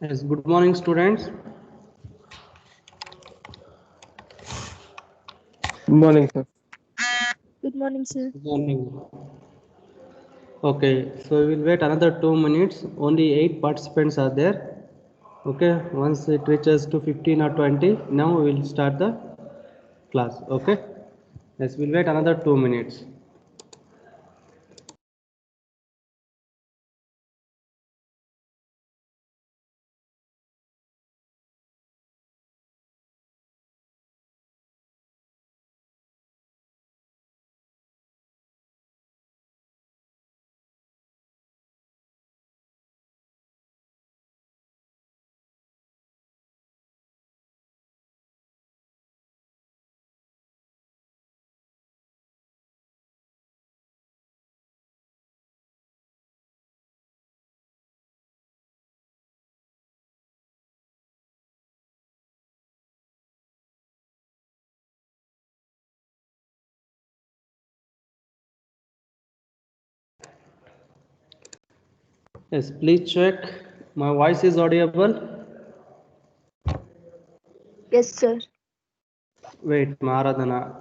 Yes, good morning, students. Good morning, sir. Good morning, sir. Good morning. Okay, so we will wait another 2 minutes. Only 8 participants are there. Okay, once it reaches to 15 or 20, now we will start the class. Okay, yes, we'll wait another 2 minutes. Yes, please check. My voice is audible. Yes, sir. Wait, Maradana.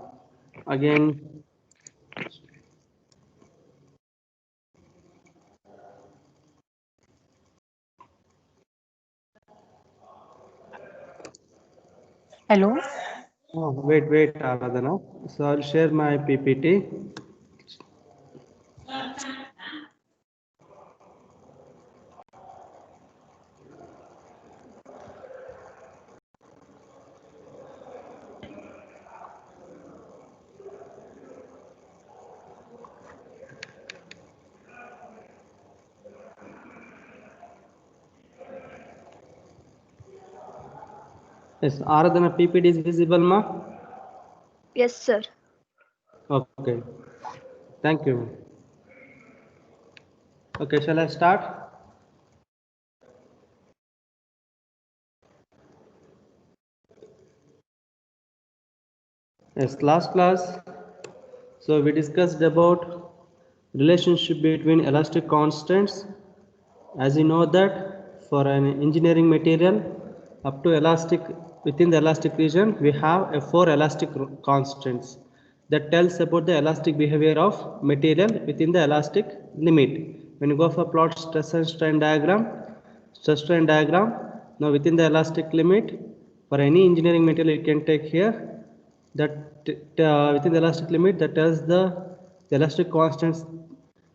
Again, Hello. wait, Aradhana. So I'll share my PPT. Yes, Aradhana PPT is visible, ma? Yes, sir. Okay, thank you. Okay, shall I start? Yes, last class. So we discussed about relationship between elastic constants. As you know that for an engineering material up to elastic within the elastic region we have a 4 elastic constants that tells about the elastic behavior of material within the elastic limit. When you go for plot stress strain diagram, now within the elastic limit for any engineering material you can take here that within the elastic limit that tells the elastic constants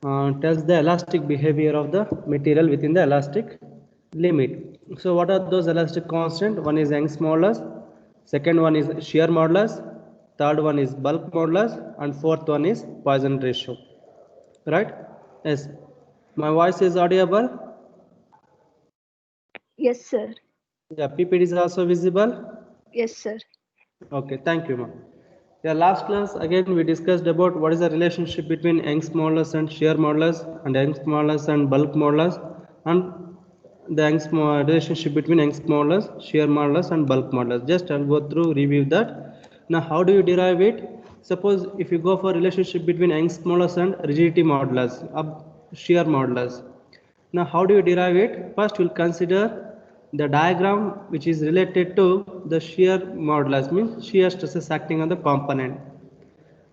tells the elastic behavior of the material within the elastic limit. So what are those elastic constants? One is Young's modulus, second one is shear modulus, third one is bulk modulus, and fourth one is Poisson ratio. Right? Yes. My voice is audible. Yes, sir. Yeah, PPT is also visible. Yes, sir. Okay, thank you, ma'am. Yeah, last class again we discussed about what is the relationship between Young's modulus and shear modulus and Young's modulus and bulk modulus and the relationship between Young's modulus, shear modulus and bulk modulus. Just I'll go through review that. Now how do you derive it? Suppose if you go for relationship between Young's modulus and rigidity modulus, shear modulus. Now, how do you derive it? First, we'll consider the diagram which is related to the shear modulus, means shear stresses acting on the component,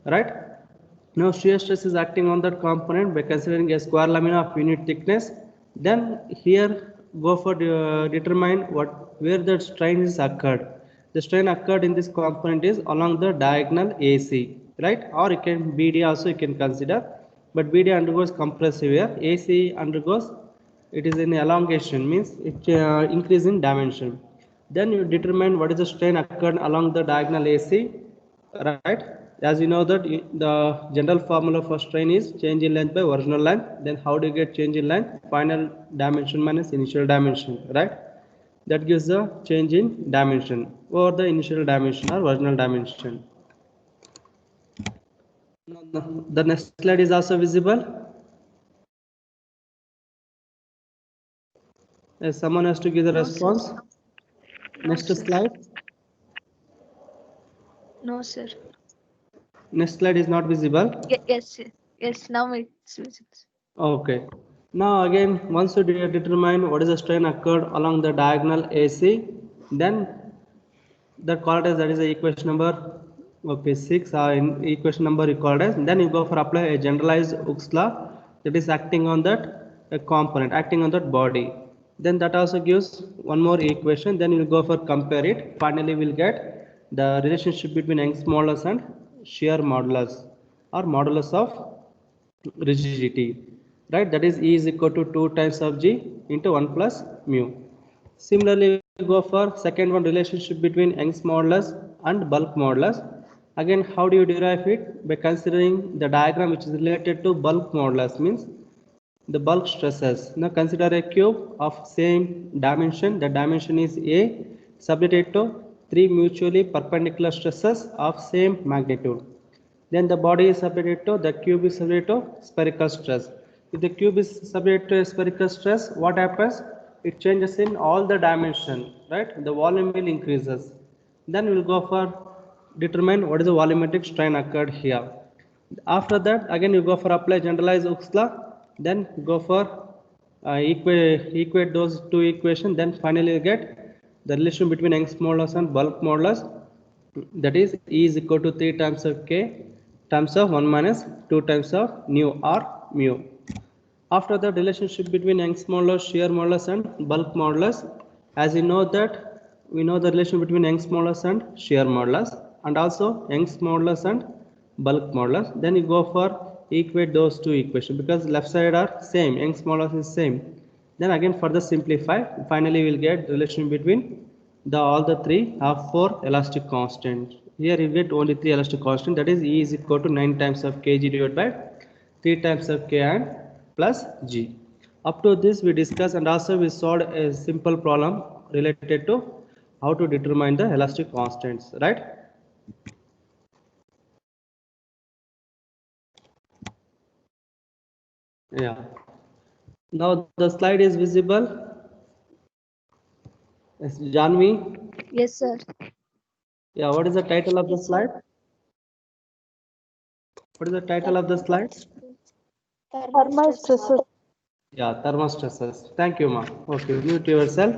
right? Now, shear stress is acting on that component by considering a square lamina of unit thickness. Then here go for determine where the strain is occurred. The strain occurred in this component is along the diagonal AC, right? Or you can BD also you can consider, but BD undergoes compressive here. AC undergoes it is in elongation, means it increase in dimension. Then you determine what is the strain occurred along the diagonal AC, right? As you know that the general formula for strain is change in length by original length. Then how do you get change in length? Final dimension minus initial dimension, right? That gives the change in dimension or the initial dimension or original dimension. The next slide is also visible. As someone has to give the No, response. sir. No, Next sir. slide. No, sir. Next slide is not visible. Yes, sir. Yes, now it's visible. Okay. Now again, once you determine what is the strain occurred along the diagonal AC, then the called as that is the equation number, okay, 6, or in equation number you called as, then you go for apply a generalized Hooke's law that is acting on that a component, acting on that body. Then that also gives one more equation, then you will go for compare it. Finally we'll get the relationship between Young's modulus and shear modulus or modulus of rigidity, right? That is E is equal to 2 times of G into 1 plus mu. Similarly, we go for second one, relationship between Young's modulus and bulk modulus. Again, how do you derive it? By considering the diagram which is related to bulk modulus, means the bulk stresses. Now consider a cube of same dimension. The dimension is A, subjected to 3 mutually perpendicular stresses of same magnitude. Then the body is subjected to, the cube is subjected to spherical stress. If the cube is subjected to a spherical stress, what happens? It changes in all the dimension, right? The volume will increases. Then we will go for determine what is the volumetric strain occurred here. After that, again you go for apply generalized Hooke's law, then go for equate those two equations, then finally you get the relation between Young's modulus and bulk modulus, that is E is equal to 3 times of K times of 1 minus 2 times of nu or mu. After the relationship between Young's modulus, shear modulus and bulk modulus, as you know that we know the relation between Young's modulus and shear modulus, and also Young's modulus and bulk modulus. Then you go for equate those two equations because left side are same, Young's modulus is same. Then again further simplify, finally we will get relation between the all the three have 4 elastic constants. Here you get only 3 elastic constant, that is E is equal to 9 times of kg divided by 3 times of k and plus g. Up to this we discussed, and also we solved a simple problem related to how to determine the elastic constants, right? Yeah. Now the slide is visible. Yes, Janvi. Yes, sir. Yeah, what is the title of the slide? What is the title of the slide? Thermal stresses. Yeah, thermal stresses. Thank you, ma. Okay, mute yourself.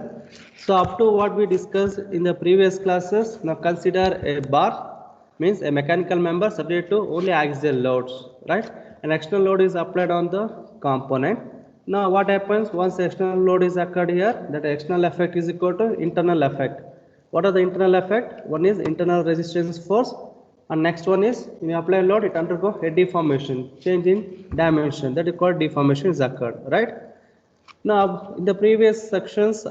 So up to what we discussed in the previous classes, now consider a bar means a mechanical member subject to only axial loads, right? An external load is applied on the component. Now what happens once external load is occurred here? That external effect is equal to internal effect. What are the internal effect? One is internal resistance force, and next one is when you apply load, it undergo a deformation, change in dimension, that is called deformation is occurred, right? Now in the previous sections,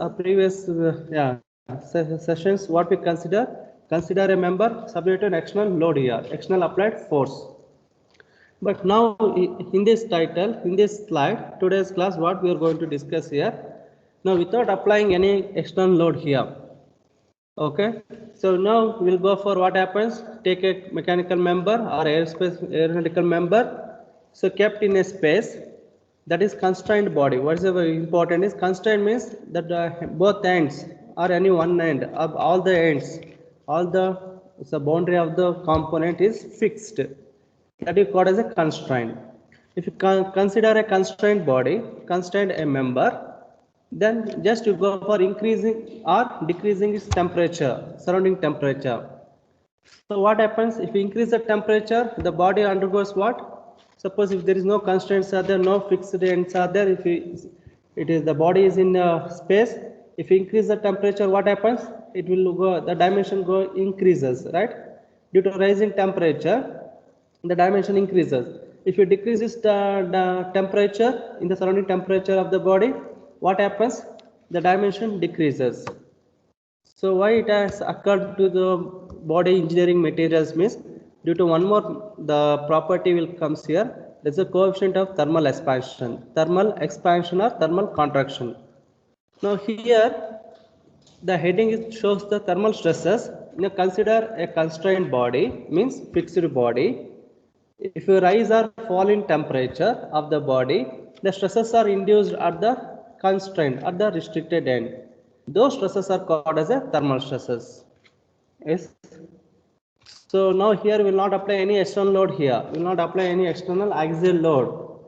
sessions, what we consider a member subject to an external load here, external applied force. But now in this title, in this slide, today's class, what we are going to discuss here, now without applying any external load here. Okay, so now we'll go for what happens. Take a mechanical member or aeronautical member, so kept in a space that is constrained body. What is very important is constrained means that both ends or any one end of all the ends, all the boundary of the component is fixed. That is called as a constraint. If you consider a constrained body, constrained a member, then just you go for increasing or decreasing its temperature, surrounding temperature. So what happens if you increase the temperature, the body undergoes what? Suppose if there is no constraints are there, no fixed ends are there, if it is the body is in space, if you increase the temperature, what happens? It will go, the dimension go increases, right? Due to rising temperature, the dimension increases. If you decreases the temperature in the surrounding temperature of the body, what happens? The dimension decreases. So why it has occurred to the body engineering materials means due to one more the property will comes here. There's a coefficient of thermal expansion or thermal contraction. Now here the heading shows the thermal stresses. Now consider a constrained body means fixed body. If you rise or fall in temperature of the body, the stresses are induced at the constraint, at the restricted end. Those stresses are called as a thermal stresses. Yes. So now here we will not apply any external load here. We will not apply any external axial load.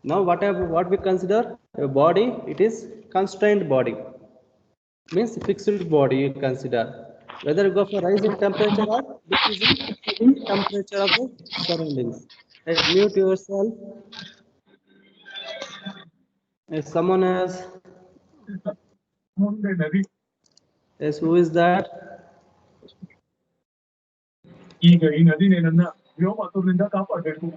Now what we consider A body, it is constrained body. Means fixed body you consider. Whether you go for rising temperature or decreasing temperature of the surroundings. Right, mute yourself. If someone has, yes, who is that? ಈಗ ಈ ನದಿ ನನ್ನ ವ್ಯೋಮದಿಂದ ಕಾಪಾಡಬೇಕು.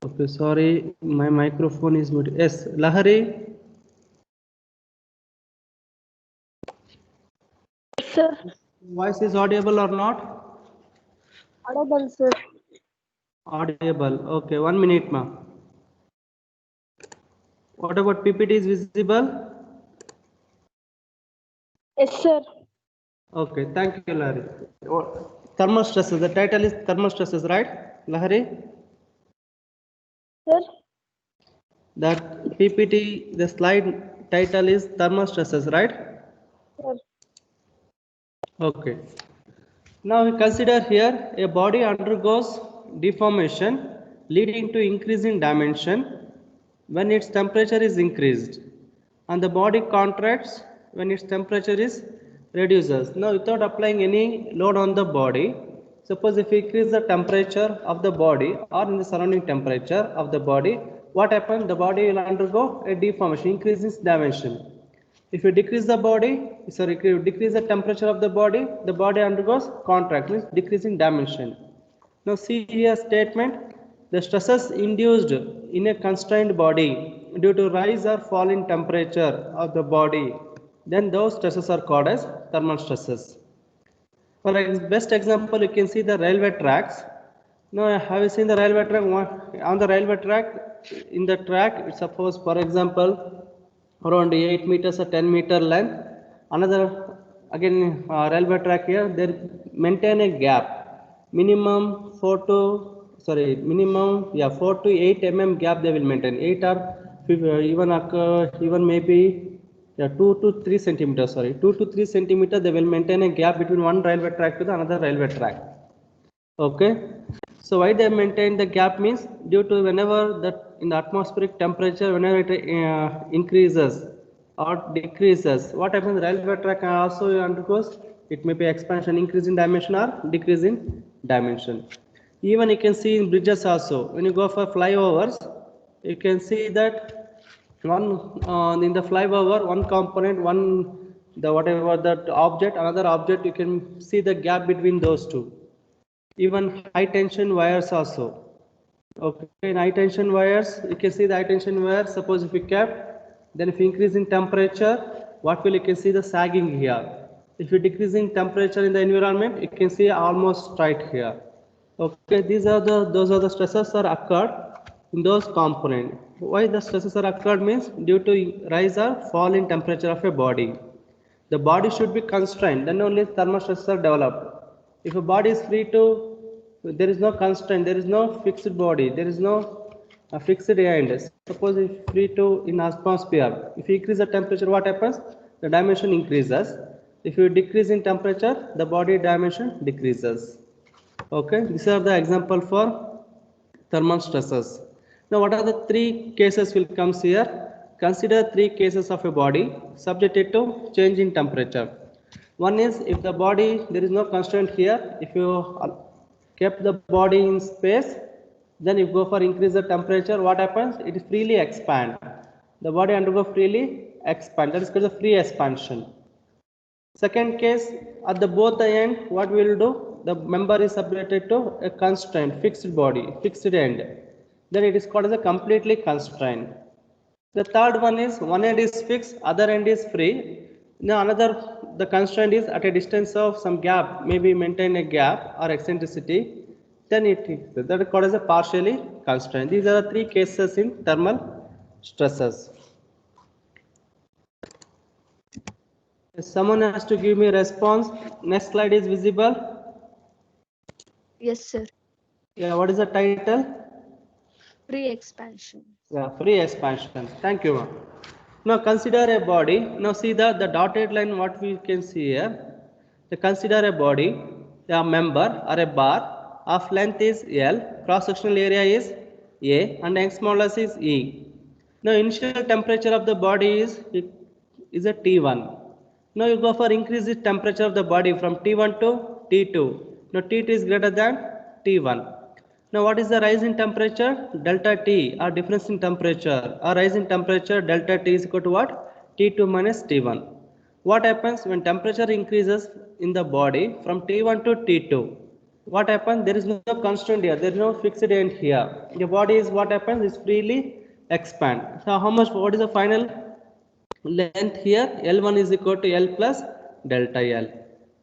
Okay, sorry, my microphone is muted. Yes, Lahari. Sir, Voice is audible or not? audible, sir. Audible. Okay, 1 minute, ma. What about PPT is visible? Yes, sir. Okay, thank you, Lahari. Thermal stresses. The title is thermal stresses, right, Lahari? Sir, That PPT, the slide title is thermal stresses, right? sir. Okay. Now we consider here a body undergoes deformation leading to increase in dimension when its temperature is increased, and the body contracts when its temperature is reduces. Now without applying any load on the body, suppose if we increase the temperature of the body or in the surrounding temperature of the body, what happens? The body will undergo a deformation, increase in dimension. If you decrease the decrease the temperature of the body undergoes contract, means decrease in dimension. Now see here statement, the stresses induced in a constrained body due to rise or fall in temperature of the body, then those stresses are called as thermal stresses. For best example, you can see the railway tracks. Now, have you seen the railway track? On the railway track, in the track, suppose for example, around 8 meters or 10-meter length. Another, again, railway track here, they maintain a gap. Minimum 4 to 8 mm gap they will maintain. 8 or even maybe 2 to 3 centimeters, 2 to 3 centimeters they will maintain a gap between one railway track to the another railway track. Okay, so why they maintain the gap means due to whenever that in the atmospheric temperature, whenever it increases or decreases, what happens? Railway track also undergoes, it may be expansion, increase in dimension or decrease in dimension. Even you can see in bridges also, when you go for flyovers, you can see that one in the flyover, one component, whatever that object, another object, you can see the gap between those two. Even high tension wires also. Okay, in high tension wires, you can see the high tension wire. Suppose if you kept, then if you increase in temperature, what will you can see the sagging here. If you decrease in temperature in the environment, you can see almost straight here. Okay, those are the stresses are occurred in those components. Why the stresses are occurred means due to rise or fall in temperature of a body. The body should be constrained, then only thermal stresses are developed. If a body is free to, there is no constraint, there is no fixed body, there is no fixed end. Suppose if free to in atmosphere, if you increase the temperature, what happens? The dimension increases. If you decrease in temperature, the body dimension decreases. Okay, these are the example for thermal stresses. Now, what are the three cases will comes here? Consider three cases of a body subjected to change in temperature. One is if the body, there is no constraint here. If you kept the body in space, then if you go for increase the temperature, what happens? It freely expand. The body undergo freely expand. That is called the free expansion. Second case, at the both the end, what we will do? The member is subjected to a constraint, fixed body, fixed end. Then it is called as a completely constrained. The third one is one end is fixed, other end is free. Now another, the constraint is at a distance of some gap, maybe maintain a gap or eccentricity. Then it is that is called as a partially constrained. These are the three cases in thermal stresses. Someone has to give me a response. Next slide is visible. Yes, sir. Yeah, what is the title? Free expansion. Yeah, free expansion. Thank you, ma'am. Now consider a body. Now see the dotted line what we can see here. To consider a body, a member or a bar of length is L, cross-sectional area is A and Young's modulus is E. Now initial temperature of the body is a T1. Now you go for increase the temperature of the body from T1 to T2. Now T2 is greater than T1. Now what is the rise in temperature? Delta T or difference in temperature or rise in temperature delta T is equal to what? T2 minus T1. What happens when temperature increases in the body from T1 to T2? What happens? There is no constant here. There is no fixed end here. The body is what happens is freely expand. So how much? What is the final length here? L1 is equal to L plus delta L.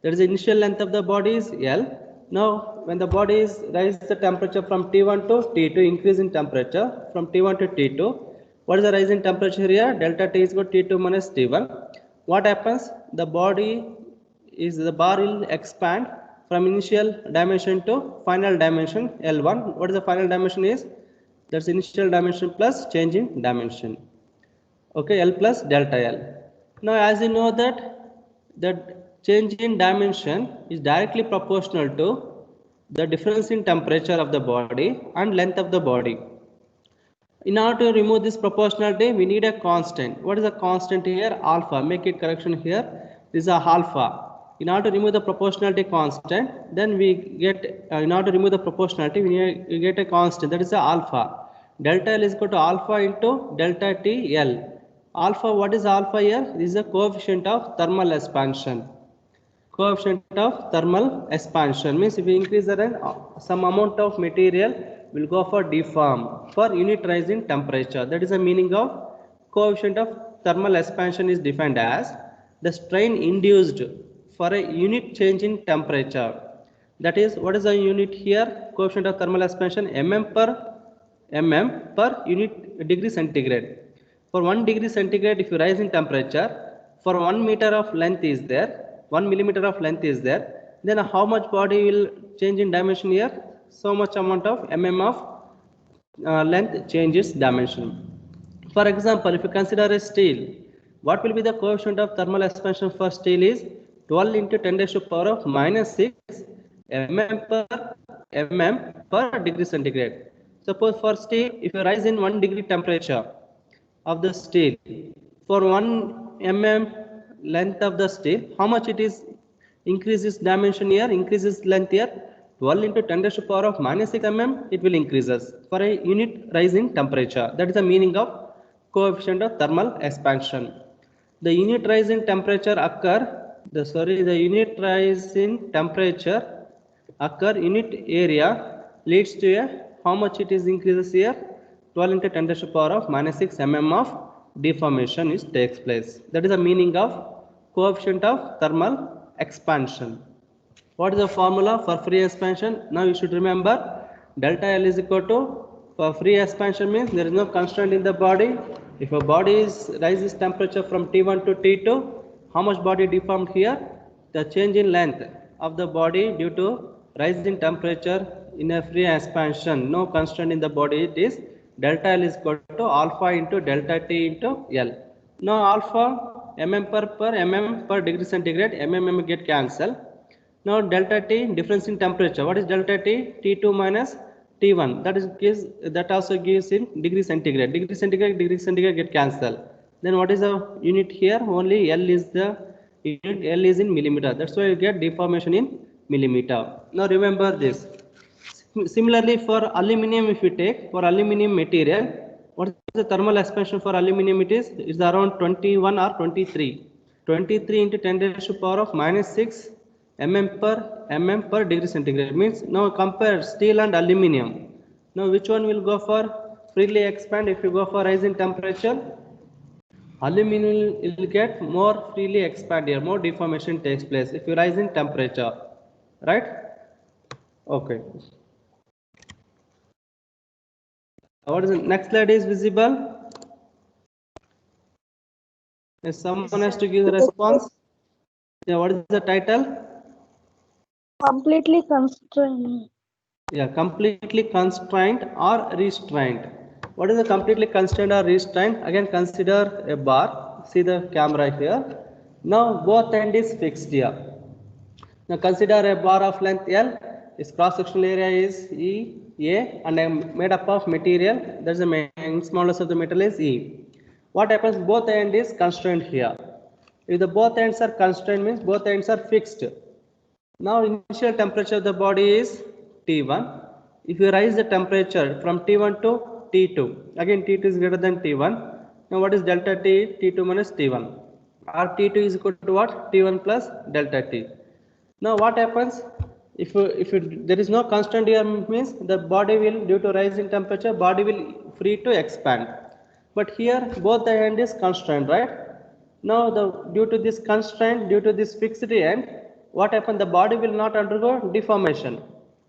That is the initial length of the body is L. Now when the body is rise the temperature from T1 to T2, increase in temperature from T1 to T2. What is the rise in temperature here? Delta T is equal to T2 minus T1. What happens? The body is the bar will expand from initial dimension to final dimension L1. What is the final dimension is? That's initial dimension plus change in dimension. Okay, L plus delta L. Now as you know that change in dimension is directly proportional to the difference in temperature of the body and length of the body. In order to remove this proportionality, we need a constant. What is the constant here? Alpha. Make it correction here. This is a alpha. In order to remove the proportionality constant, then we get, in order to remove the proportionality, we get a constant. That is the alpha. Delta L is equal to alpha into delta T L. Alpha, what is alpha here? This is the coefficient of thermal expansion. Coefficient of thermal expansion means if we increase the rate, some amount of material will go for deform for unit rise in temperature. That is the meaning of coefficient of thermal expansion is defined as the strain induced for a unit change in temperature. That is, what is the unit here? Coefficient of thermal expansion mm per unit degree centigrade. For 1 degree centigrade, if you rise in temperature, for 1 meter of length is there, 1 millimeter of length is there, then how much body will change in dimension here? So much amount of mm of length changes dimension. For example, if you consider a steel, what will be the coefficient of thermal expansion for steel is 12 into 10 raised to the power of minus 6 mm per degree centigrade. Suppose for steel, if you rise in 1 degree temperature of the steel, for 1 mm length of the steel, how much it is increases dimension here, increases length here, 12 into 10 raised to the power of minus 6 mm, it will increases for a unit rise in temperature. That is the meaning of coefficient of thermal expansion. The unit rise in temperature the unit rise in temperature occur unit area leads to a how much it is increases here, 12 into 10 raised to the power of minus 6 mm of deformation is takes place. That is the meaning of coefficient of thermal expansion. What is the formula for free expansion? Now you should remember delta L is equal to, for free expansion means there is no constraint in the body. If a body rises temperature from T1 to T2, how much body deformed here? The change in length of the body due to rise in temperature in a free expansion, no constraint in the body, it is delta L is equal to alpha into delta T into L. Now alpha mm per degree centigrade, mm get cancelled. Now delta T difference in temperature. What is delta T? T2 minus T1. That also gives in degree centigrade. Degree centigrade get cancelled. Then what is the unit here? Only L is the Unit L is in millimeter. That's why you get deformation in millimeter. Now remember this. Similarly, for aluminum, if you take for aluminum material, what is the thermal expansion for aluminum? It is around 21 or 23. 23 into 10 raised to power of minus 6 mm per degree centigrade. Means now compare steel and aluminum. Now which one will go for freely expand? If you go for rise in temperature, aluminum will get more freely expand here, more deformation takes place if you rise in temperature, right? Okay. What is the next slide is visible? If someone has to give the response, yeah, what is the title? Completely constrained. Yeah, completely constrained or restrained. What is the completely constrained or restrained? Again, consider a bar. See the camera here. Now both end is fixed here. Now consider a bar of length L. Its cross-sectional area is E, A, and I am made up of material. That's the main smallest of the metal is E. What happens? Both end is constrained here. If the both ends are constrained, means both ends are fixed. Now initial temperature of the body is T1. If you raise the temperature from T1 to T2, again T2 is greater than T1. Now what is delta T? T2 minus T1. Or T2 is equal to what? T1 plus delta T. Now what happens if there is no constant here, means the body will, due to rise in temperature, body will free to expand. But here both the end is constrained, right? Now due to this constraint, due to this fixed end, what happened? The body will not undergo deformation.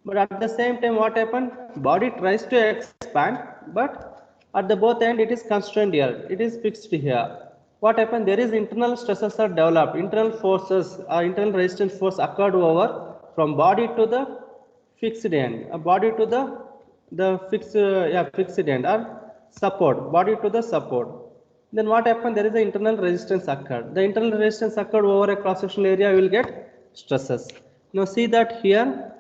But at the same time, what happened? Body tries to expand, but at the both end it is constrained here. It is fixed here. What happened? There is internal stresses are developed, internal forces or internal resistance force occurred over from body to the fixed end, a body to the fixed end or support, body to the support. Then what happened? There is an internal resistance occurred. The internal resistance occurred over a cross-sectional area, will get stresses. Now see that here,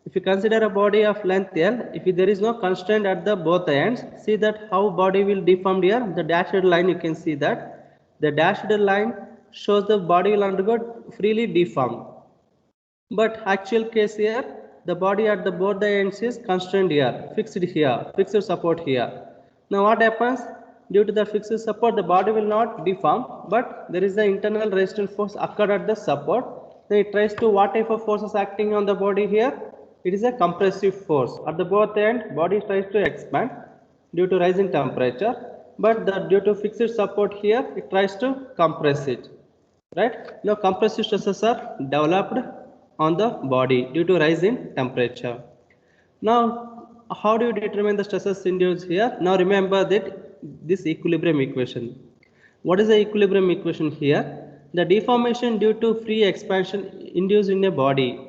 if you consider a body of length L, if there is no constraint at the both ends, see that how body will deform here. The dashed line, you can see that the dashed line shows the body will undergo freely deformed. But actual case here, the body at the both the ends is constrained here, fixed support here. Now what happens? Due to the fixed support, the body will not deform, but there is the internal resistance force occurred at the support. Then it tries to, what type of forces acting on the body here? It is a compressive force. At the both end, body tries to expand due to rising temperature, but due to fixed support here, it tries to compress it. Right? Now compressive stresses are developed on the body due to rise in temperature. Now, how do you determine the stresses induced here? Now remember that this equilibrium equation. What is the equilibrium equation here? The deformation due to free expansion induced in a body.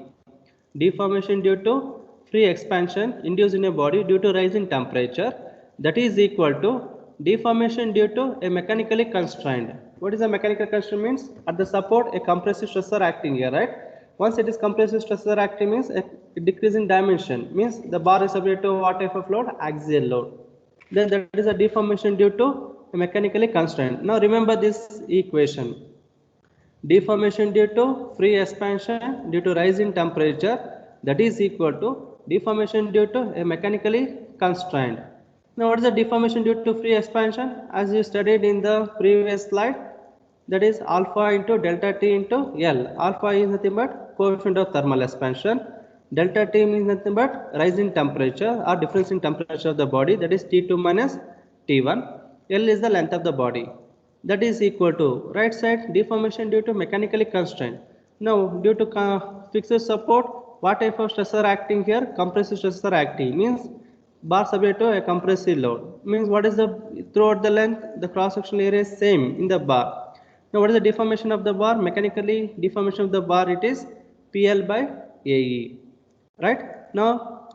Deformation due to free expansion induced in a body due to rise in temperature, that is equal to deformation due to a mechanically constrained. What is a mechanical constraint? Means at the support a compressive stressor acting here, right? Once it is compressive stressor acting, means a decrease in dimension, means the bar is subject to what type of load? Axial load. Then that is a deformation due to a mechanically constrained. Now remember this equation. Deformation due to free expansion due to rise in temperature, that is equal to deformation due to a mechanically constrained. Now what is the deformation due to free expansion? As you studied in the previous slide, that is alpha into delta T into L. Alpha is nothing but coefficient of thermal expansion. Delta T means nothing but rise in temperature or difference in temperature of the body, that is T2 minus T1. L is the length of the body. That is equal to right side deformation due to mechanically constraint. Now due to fixed support, what type of stressor acting here? Compressive stressor acting, means bar subject to a compressive load. Means what is the throughout the length, the cross sectional area is same in the bar. Now what is the deformation of the bar? Mechanically deformation of the bar, it is PL by AE. Right? Now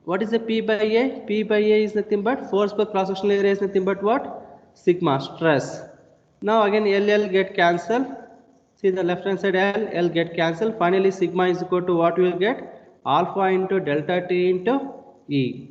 what is the P by A? P by A is nothing but force per cross sectional area is nothing but what? Sigma, stress. Now again L get cancelled. See the left hand side L get cancelled. Finally sigma is equal to what you will get? Alpha into delta T into E.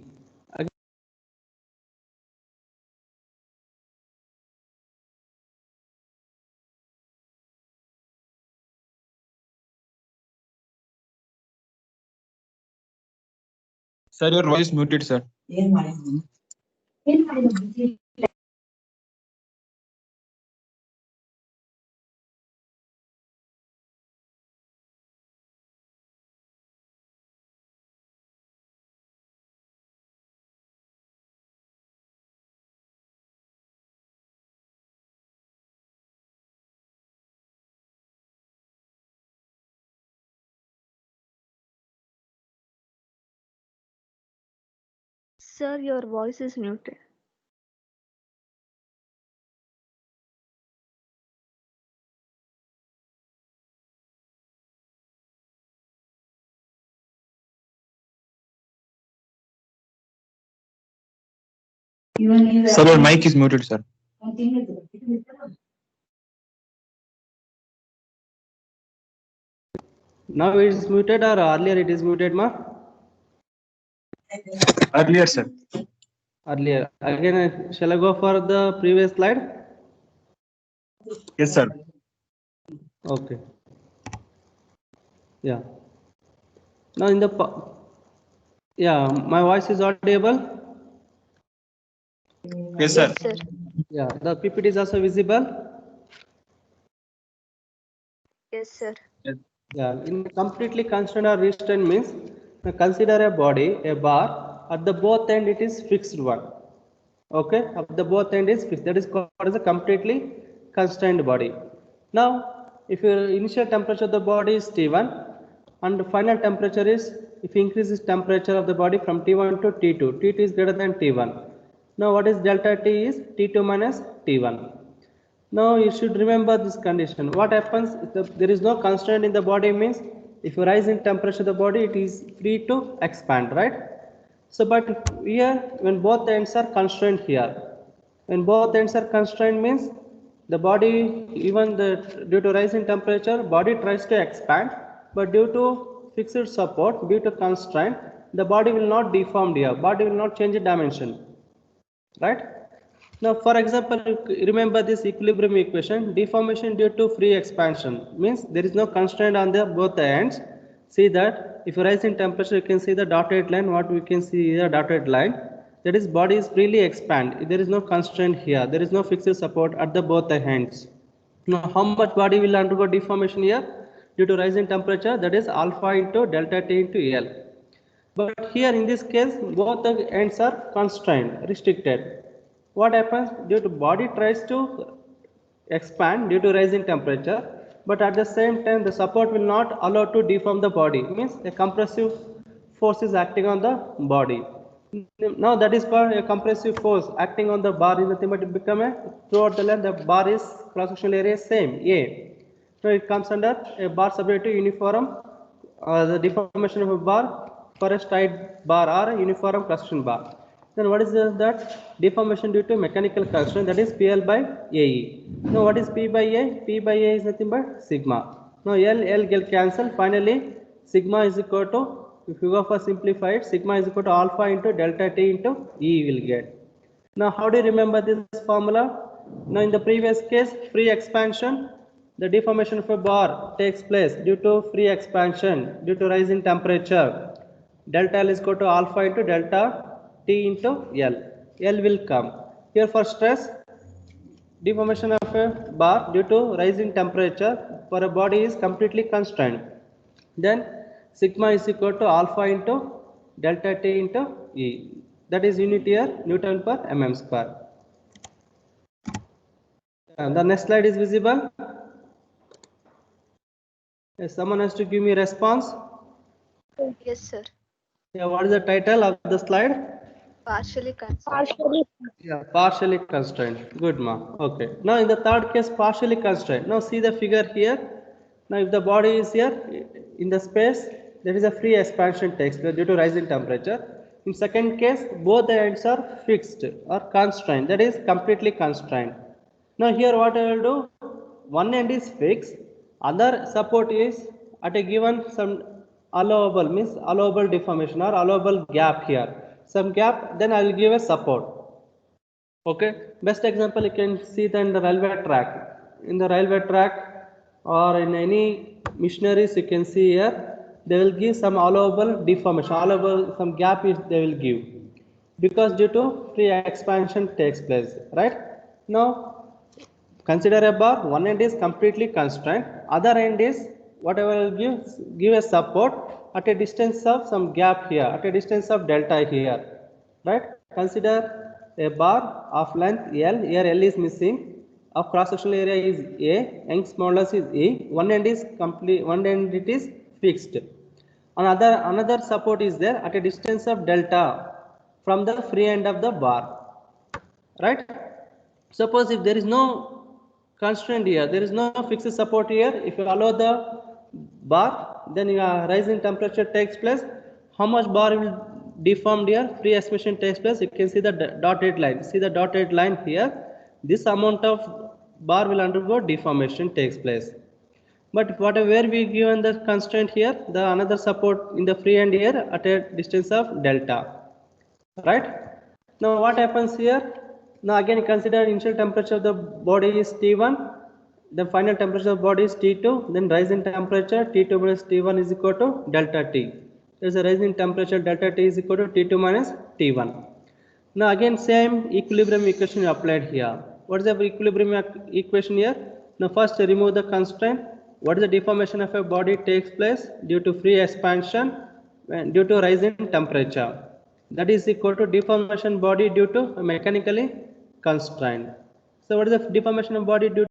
Sir, your voice muted, sir. Sir, your voice is muted. Sir, your mic is muted, sir. Now it is muted or earlier it is muted, ma? Earlier, sir. Earlier. Again, shall I go for the previous slide? Yes, sir. Okay. Yeah. Now in the yeah, my voice is audible. Yes, sir. Yes, sir. Yeah, the PPT is also visible. Yes, sir. Yeah, in completely constrained or restrained means consider a body, a bar, at the both end it is fixed one. Okay, at the both end is fixed. That is called as a completely constrained body. Now, if your initial temperature of the body is T1 and the final temperature is, if you increase this temperature of the body from T1 to T2, T2 is greater than T1. Now, what is delta T is T2 minus T1. Now you should remember this condition. What happens if there is no constraint in the body means if you rise in temperature of the body it is free to expand, right? So but here when both ends are constrained here, when both ends are constrained means the body even due to rise in temperature body tries to expand, but due to fixed support, due to constraint, the body will not deform here, body will not change the dimension, right? Now, for example, remember this equilibrium equation, deformation due to free expansion means there is no constraint on the both the ends. See that if you rise in temperature, you can see the dotted line, what we can see here, dotted line, that is body is freely expand. There is no constraint here, there is no fixed support at the both the ends. Now, how much body will undergo deformation here? Due to rise in temperature, that is alpha into delta T into L. But here in this case, both the ends are constrained, restricted. What happens? Due to body tries to expand due to rise in temperature, but at the same time the support will not allow to deform the body. Means a compressive force is acting on the body. Now that is called a compressive force acting on the bar is nothing but it become a throughout the length the bar is cross-sectional area same A. So it comes under a bar subject to uniform the deformation of a bar for a straight bar or a uniform cross-section bar. Then what is that? Deformation due to mechanical constraint, that is PL by AE. Now what is P by A? P by A is nothing but sigma. Now L get cancelled. Finally, sigma is equal to, if you go for simplified, sigma is equal to alpha into delta T into E will get. Now how do you remember this formula? Now in the previous case, free expansion, the deformation of a bar takes place due to free expansion, due to rise in temperature. Delta L is equal to alpha into delta T into L. L will come. Here for stress, deformation of a bar due to rise in temperature for a body is completely constrained. Then sigma is equal to alpha into delta T into E. That is unit here, Newton per mm square. The next slide is visible. Yes, someone has to give me response. Yes, sir. Yeah, what is the title of the slide? Partially constrained. Partially. Yeah, partially constrained. Good, ma. Okay. Now in the third case, partially constrained. Now see the figure here. Now if the body is here in the space, there is a free expansion takes place due to rise in temperature. In second case, both the ends are fixed or constrained. That is completely constrained. Now here what I will do? One end is fixed, other support is at a given some allowable means allowable deformation or allowable gap here. Some gap, then I will give a support. Okay, best example you can see that in the railway track. In the railway track or in any machineries you can see here they will give some allowable deformation, allowable some gap is they will give, because due to free expansion takes place, right? Now consider a bar, one end is completely constrained, other end is whatever will give a support at a distance of some gap here, at a distance of delta here, right? Consider a bar of length L, here L is missing, of cross-sectional area is A, Young's modulus is E, one end is complete, one end it is fixed. Another support is there at a distance of delta from the free end of the bar, right? Suppose if there is no constraint here, there is no fixed support here, if you allow the bar, then your rise in temperature takes place. How much bar will deformed here? Free expansion takes place. You can see the dotted line. See the dotted line here. This amount of bar will undergo deformation takes place. But whatever we given the constraint here, the another support in the free end here at a distance of delta, right? Now what happens here? Now again consider initial temperature of the body is T1, the final temperature of the body is T2, then rise in temperature T2 minus T1 is equal to delta T. There is a rise in temperature delta T is equal to T2 minus T1. Now again same equilibrium equation applied here. What is the equilibrium equation here? Now first remove the constraint. What is the deformation of a body takes place due to free expansion and due to rise in temperature? That is equal to deformation body due to mechanically constrained. So what is the deformation of body due